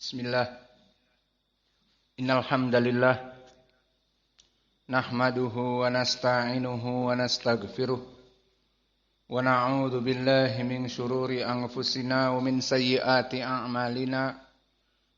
Bismillah. Innal hamdalillah nahmaduhu wa nasta'inuhu wa nastaghfiruh wa na'udzu billahi min shururi anfusina wa min sayyiati a'malina.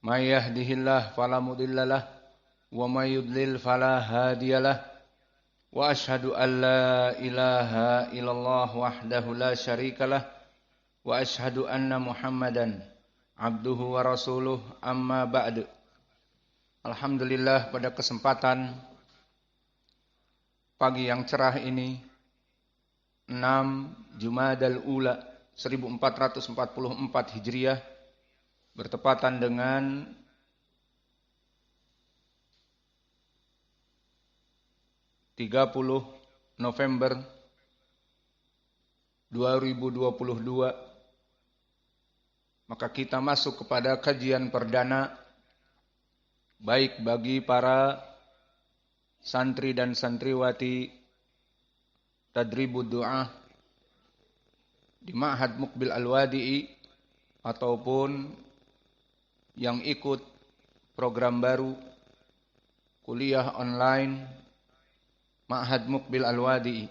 May yahdihillahu fala mudhillalah wa may yudlil fala hadiyalah. Wa asyhadu an la ilaha illallah wahdahu la syarikalah wa asyhadu anna Muhammadan abduhu wa rasuluh, amma ba'du. Alhamdulillah, pada kesempatan pagi yang cerah ini 6 Jumadal Ula 1444 Hijriah bertepatan dengan 30 November 2022, maka kita masuk kepada kajian perdana baik bagi para santri dan santriwati Tadribud Du'ah di Ma'had Muqbil Al-Wadi'i ataupun yang ikut program baru kuliah online Ma'had Muqbil Al-Wadi'i.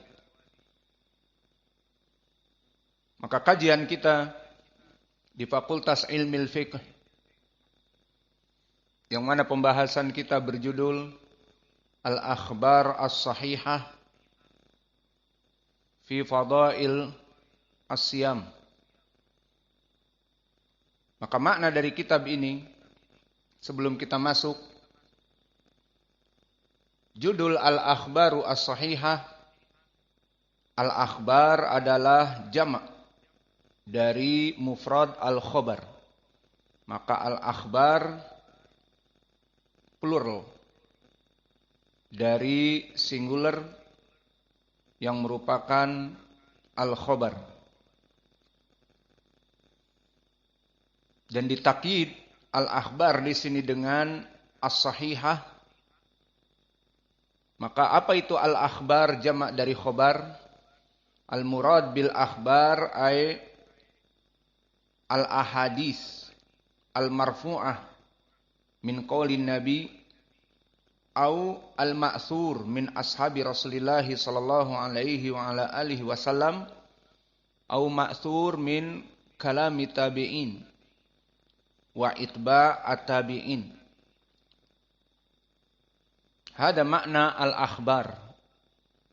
Maka kajian kita di Fakultas Ilmil Fiqh yang mana pembahasan kita berjudul Al-Akhbar As-Sahihah fi Fadail As-Siyam. Maka makna dari kitab ini, sebelum kita masuk, judul Al-Akhbaru As-Sahihah. Al-Akhbar adalah jamak dari mufrad al-khabar. Maka al-akhbar plural dari singular yang merupakan al-khabar. Dan ditakyid al-akhbar di sini dengan as-sahihah. Maka apa itu al-akhbar, jamak dari khabar? Al-murad bil akhbar ay al-ahadis al-marfu'ah min qaulin nabi au al-ma'thur min ashabi Rasulillah sallallahu alaihi wa ala alihi wasallam au ma'thur min kalami tabi'in wa itba' at-tabi'in. Hada makna al-akhbar.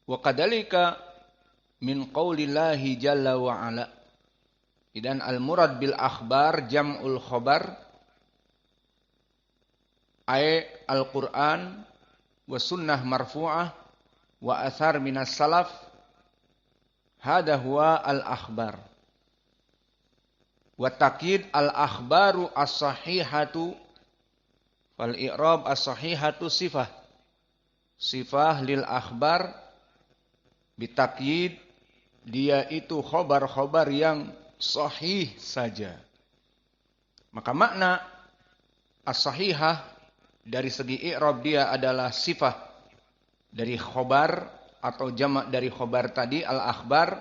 Wa kadhalika min qaulillahi jalla wa ala. Dan al-murad bil akhbar jam'ul khabar ay al-Qur'an wa sunnah marfu'ah wa athar minas salaf. Hada huwa al-akhbar. Wa taqid al-akhbaru as-sahihatu fal i'rab as-sahihatu sifah. Sifah lil akhbar bitaqid, dia itu khabar-khabar yang sahih saja. Maka makna as-sahihah dari segi i'rab dia adalah sifah dari khobar atau jamak dari khobar tadi al-akhbar.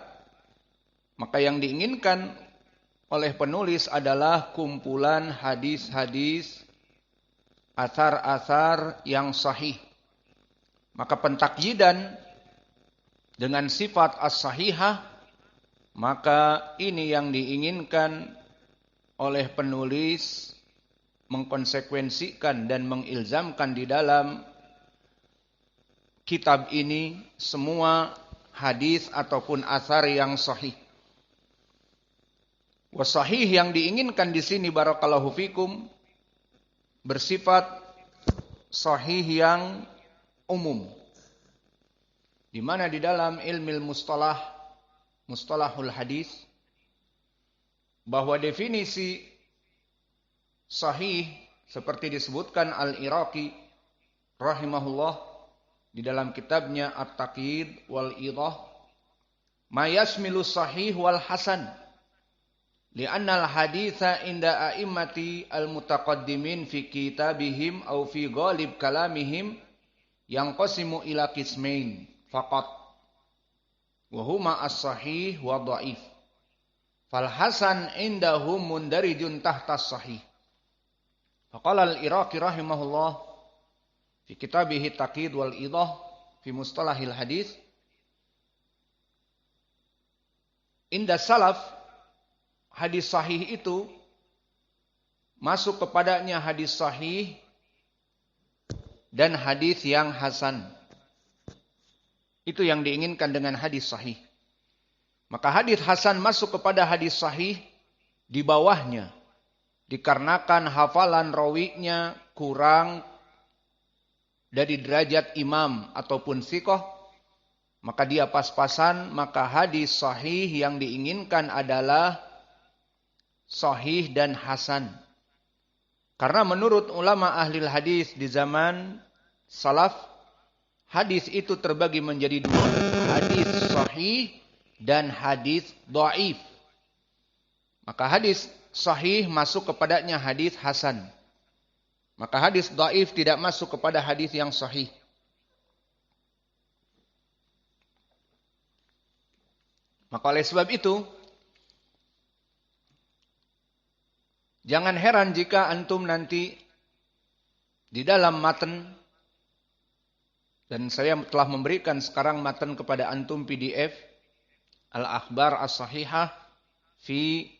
Maka yang diinginkan oleh penulis adalah kumpulan hadis-hadis, athar-athar yang sahih. Maka pentakyidan dengan sifat as-sahihah, maka ini yang diinginkan oleh penulis mengkonsekuensikan dan mengilzamkan di dalam kitab ini semua hadis ataupun athar yang sahih. Wasahih yang diinginkan di sini barakallahu fikum bersifat sahih yang umum. Di mana di dalam ilmu mustalahul hadis bahwa definisi sahih seperti disebutkan Al-Iraqi rahimahullah di dalam kitabnya At-Taqyid wal Idah, ma yashmilu sahih wal hasan li'anna al-haditha inda a'immati al-mutaqaddimin fi kitabihim aw fi ghalib kalamihim yanqasimu ila qismain faqat wa huma as-sahih wa dhaif. Fal hasan indahum mundarijun tahta as-sahih. Maqala al-Iraqi rahimahullah fi kitabihi Taqid wal Idah fi mustalahil hadis. Inda salaf, hadis sahih itu masuk kepadanya hadis sahih dan hadis yang hasan. Itu yang diinginkan dengan hadis sahih. Maka hadis hasan masuk kepada hadis sahih di bawahnya. Dikarenakan hafalan rawinya kurang dari derajat imam ataupun thiqah, maka dia pas-pasan, maka hadis sahih yang diinginkan adalah sahih dan hasan. Karena menurut ulama ahli hadis di zaman salaf, hadis itu terbagi menjadi dua, hadis sahih dan hadis dhaif. Maka hadis sahih masuk kepadanya hadis hasan. Maka hadis dhaif tidak masuk kepada hadis yang sahih. Maka oleh sebab itu, jangan heran jika antum nanti di dalam matan, dan saya telah memberikan sekarang matan kepada antum PDF, Al-Akhbar As-Sahihah fi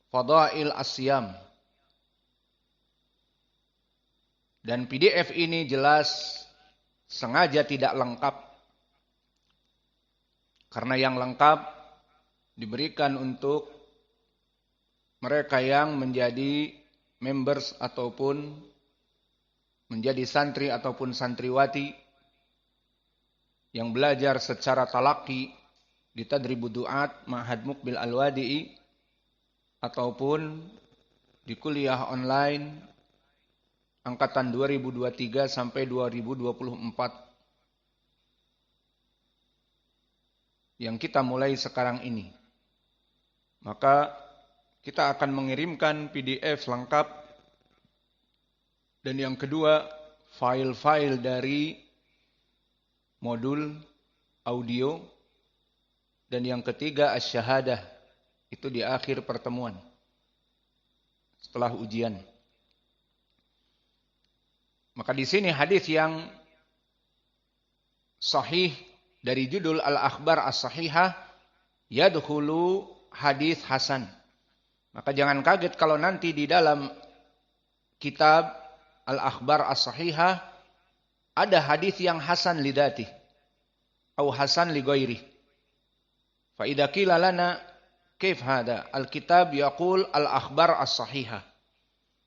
Fadail As-Siyam. Dan PDF ini jelas sengaja tidak lengkap. Karena yang lengkap diberikan untuk mereka yang menjadi members ataupun menjadi santri ataupun santriwati yang belajar secara talaqi di Tadribud Du'at Ma'had Muqbil Al-Wadi'i ataupun di kuliah online angkatan 2023 sampai 2024 yang kita mulai sekarang ini. Maka kita akan mengirimkan PDF lengkap. Dan yang kedua, file-file dari modul audio. Dan yang ketiga, asy-syahadah. Itu di akhir pertemuan, setelah ujian. Maka di sini hadis yang sahih dari judul Al-Akhbar As-Sahihah yadkhulu hadis hasan. Maka jangan kaget kalau nanti di dalam kitab Al-Akhbar As-Sahihah ada hadis yang hasan lidati atau hasan li ghairi. Fa idza qila lana kaif hada? Al-kitab yaqul Al-Akhbar As-Sahihah.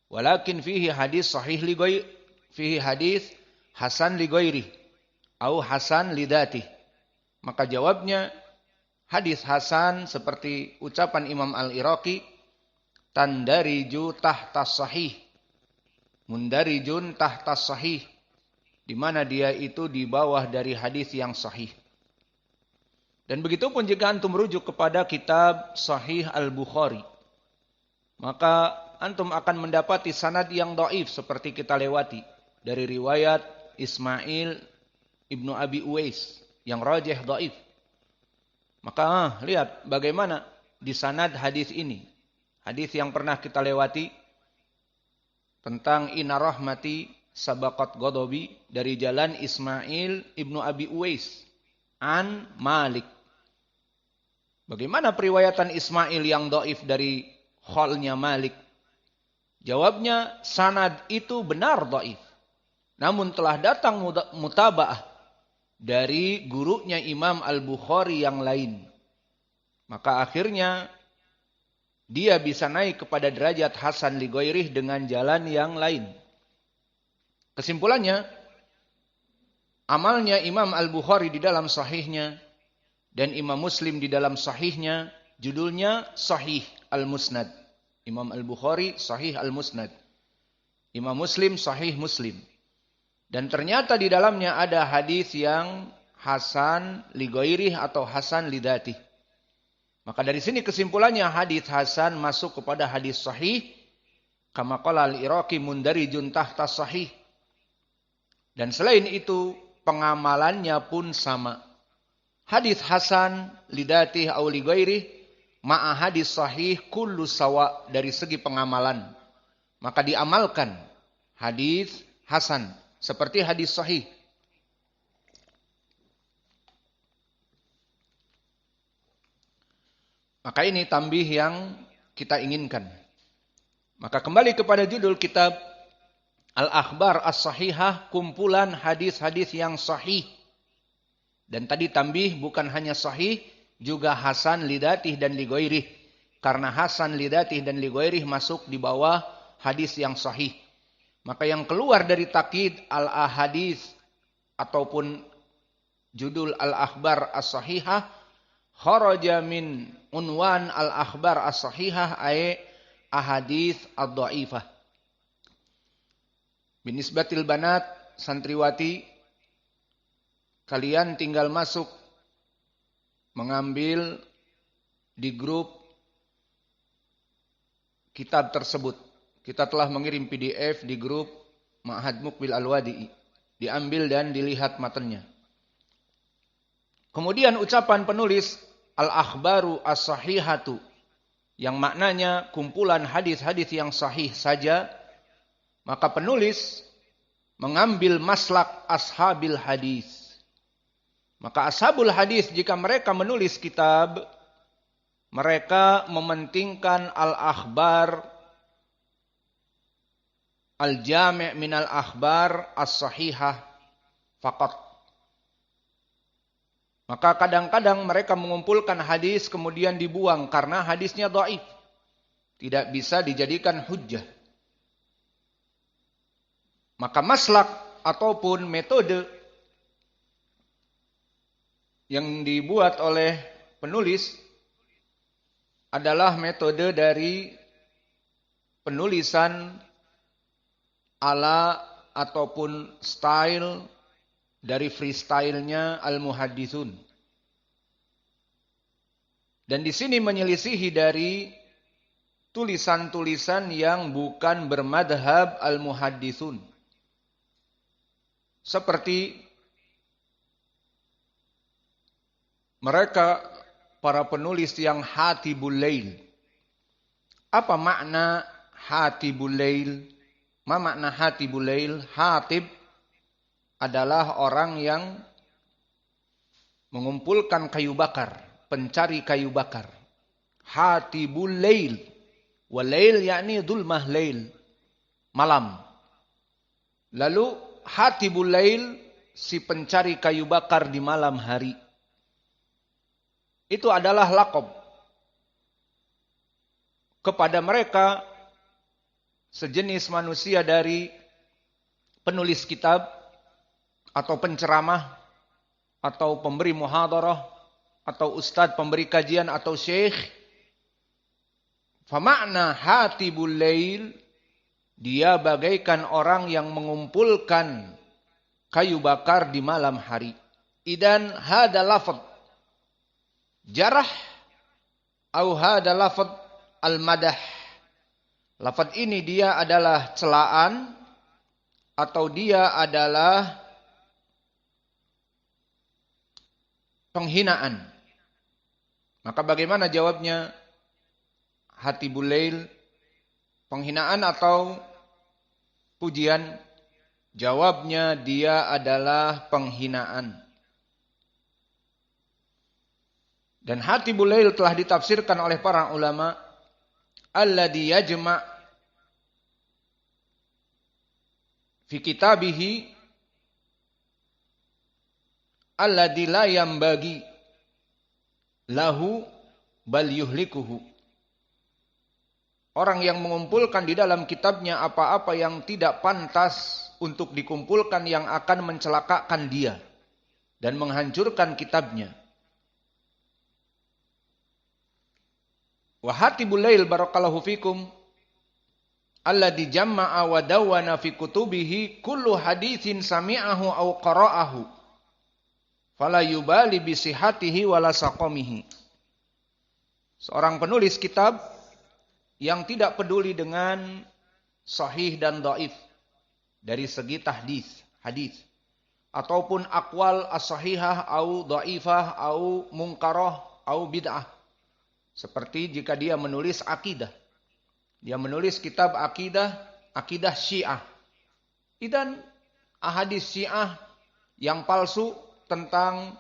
Walakin fihi hadis sahih li ghairi, fihi hadis hasan li ghairi atau hasan lidati. Maka jawabnya hadis hasan seperti ucapan Imam Al-Iraqi, tandariju tahtas sahih, mundarijun tahtas sahih, di mana dia itu di bawah dari hadis yang sahih. Dan begitu pun jika antum merujuk kepada kitab Sahih Al-Bukhari, maka antum akan mendapati sanad yang dhaif seperti kita lewati dari riwayat Ismail Ibnu Abi Uwais yang rajih dhaif. Maka lihat bagaimana di sanad hadis ini. Hadis yang pernah kita lewati tentang inna rahmati sabaqat ghadabi dari jalan Ismail Ibnu Abi Uwais an Malik. Bagaimana periwayatan Ismail yang dhaif dari khalnya Malik? Jawabnya sanad itu benar dhaif. Namun telah datang mutaba'ah dari gurunya Imam Al-Bukhari yang lain. Maka akhirnya dia bisa naik kepada derajat hasan li ghairih dengan jalan yang lain. Kesimpulannya, amalnya Imam Al-Bukhari di dalam sahihnya dan Imam Muslim di dalam sahihnya, judulnya Sahih Al-Musnad. Imam Al-Bukhari Sahih Al-Musnad. Imam Muslim Sahih Muslim. Dan ternyata di dalamnya ada hadis yang hasan li ghairih atau hasan li dzatih. Maka dari sini kesimpulannya hadis hasan masuk kepada hadis sahih. Kama qala Al-Iraqi mundarijun tahta sahih. Dan selain itu pengamalannya pun sama. Hadis hasan li dzatih atau li ghairih ma'a hadis sahih kullu sawa, dari segi pengamalan. Maka diamalkan hadis hasan seperti hadis sahih. Maka ini tambih yang kita inginkan. Maka kembali kepada judul kitab Al-Akhbar As-Sahihah, kumpulan hadis-hadis yang sahih. Dan tadi tambih bukan hanya sahih, juga hasan lidatih dan ligoirih. Karena hasan lidatih dan ligoirih masuk di bawah hadis yang sahih. Maka yang keluar dari takkid al-ahadis ataupun judul Al-Akhbar As-Sahihah, kharaja min unwan Al-Akhbar As-Sahihah ay ahadis ad-dha'ifah. Binisbatil banat, santriwati, kalian tinggal masuk mengambil di grup kitab tersebut. Kita telah mengirim PDF di grup Ma'had Muqbil Al-Wadi'i. Diambil dan dilihat matanya. Kemudian ucapan penulis Al-Akhbaru As-Sahihatu, yang maknanya kumpulan hadis-hadis yang sahih saja. Maka penulis mengambil maslak ashabil hadis. Maka ashabul hadis jika mereka menulis kitab, mereka mementingkan al-akhbar, al-jami' minal akhbar as-sahihah faqat. Maka kadang-kadang mereka mengumpulkan hadis kemudian dibuang karena hadisnya dhaif. Tidak bisa dijadikan hujjah. Maka maslak ataupun metode yang dibuat oleh penulis adalah metode dari penulisan ala ataupun style dari freestyle-nya al-muhadditsun. Dan di sini menyelisihi dari tulisan-tulisan yang bukan bermadhab al-muhadditsun. Seperti mereka para penulis yang hatibul lail. Apa makna hatibul lail? Ma makna hatibul lail? Hatib adalah orang yang mengumpulkan kayu bakar, pencari kayu bakar. Hatibul lail. Wal lail yakni dhulmah lail, malam. Lalu hatibul lail, si pencari kayu bakar di malam hari. Itu adalah laqab kepada mereka, sejenis manusia dari penulis kitab atau penceramah atau pemberi muhadarah atau ustadz pemberi kajian atau syekh. Famakna hatibul lail, dia bagaikan orang yang mengumpulkan kayu bakar di malam hari. Idan hada lafad jarah au hada lafad al-madah. Lafad ini dia adalah celaan atau dia adalah penghinaan. Maka bagaimana jawabnya? Hatibul lail, penghinaan atau pujian? Jawabnya dia adalah penghinaan. Dan hatibul lail telah ditafsirkan oleh para ulama, alladzi yajma' fi kitabihi alladzi la yambagi lahu bal yuhlikuhu. Orang yang mengumpulkan di dalam kitabnya apa-apa yang tidak pantas untuk dikumpulkan, yang akan mencelakakan dia dan menghancurkan kitabnya. Wa hatibul lail barakallahu fikum alladzi jamma'a wa dawwana fi kutubihi kullu haditsin sami'ahu aw qara'ahu fala yubali bi sihhatihi wala saqamihi. Seorang penulis kitab yang tidak peduli dengan sahih dan dhaif dari segi tahdits, hadis, ataupun aqwal as-sahihah au dhaifah au munkarah au bid'ah. Seperti jika dia menulis akidah. Dia menulis kitab akidah Syiah. Dan ahadits Syiah yang palsu tentang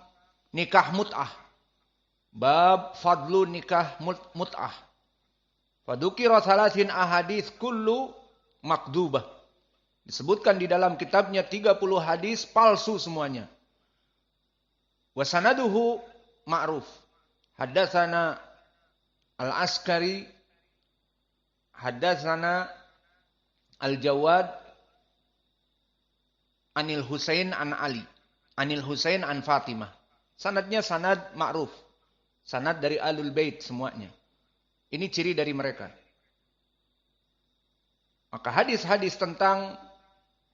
nikah mut'ah. Bab fadlu nikah mut'ah. Fadukira salasin ahadits kullu makdubah. Disebutkan di dalam kitabnya 30 hadis palsu semuanya. Wasanaduhu ma'ruf. Haddatsana Al-Askari, haddatsana Al-Jawad, Anil Husain an Ali, Anil Husain an Fatimah. Sanadnya sanad ma'ruf. Sanad dari Ahlul Bait semuanya. Ini ciri dari mereka. Maka hadis-hadis tentang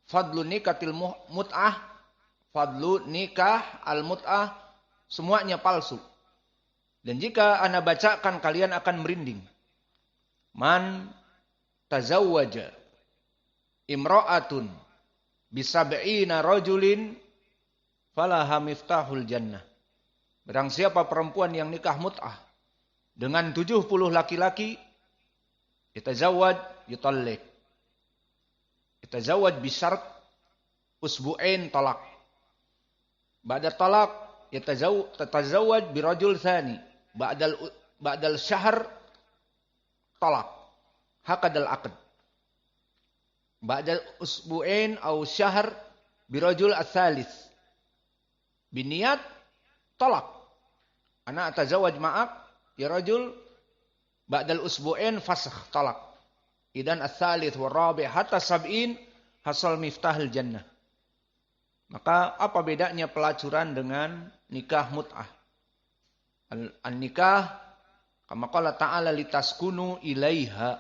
fadlu nikatil mut'ah, fadlu nikah al-mut'ah, semuanya palsu. Dan jika Anda bacakan, kalian akan merinding. Man tazawwaja imra'atun bisab'ina rajulin falaha miftahul jannah. Barang siapa perempuan yang nikah mut'ah dengan 70 laki-laki, yatazawwaj yutalliq. Yatazawwaj bisyart usbu'ain talaq. Ba'da talaq yatazawwaj birajul thani. Ba'dal syahr talaq. Hakadal aqd. Ba'da usbu'ain aw syahr birajul ats-tsalits. Biniyat talaq. Ana atazawwaj ma'ak ya rajul ba'dal usbu'ain fasakh talaq. Idan ats-tsalits wa rabi' hatta sab'in hasal miftahul jannah. Maka apa bedanya pelacuran dengan nikah mut'ah? An-nikah kama qala ta'ala litaskunu ilaiha.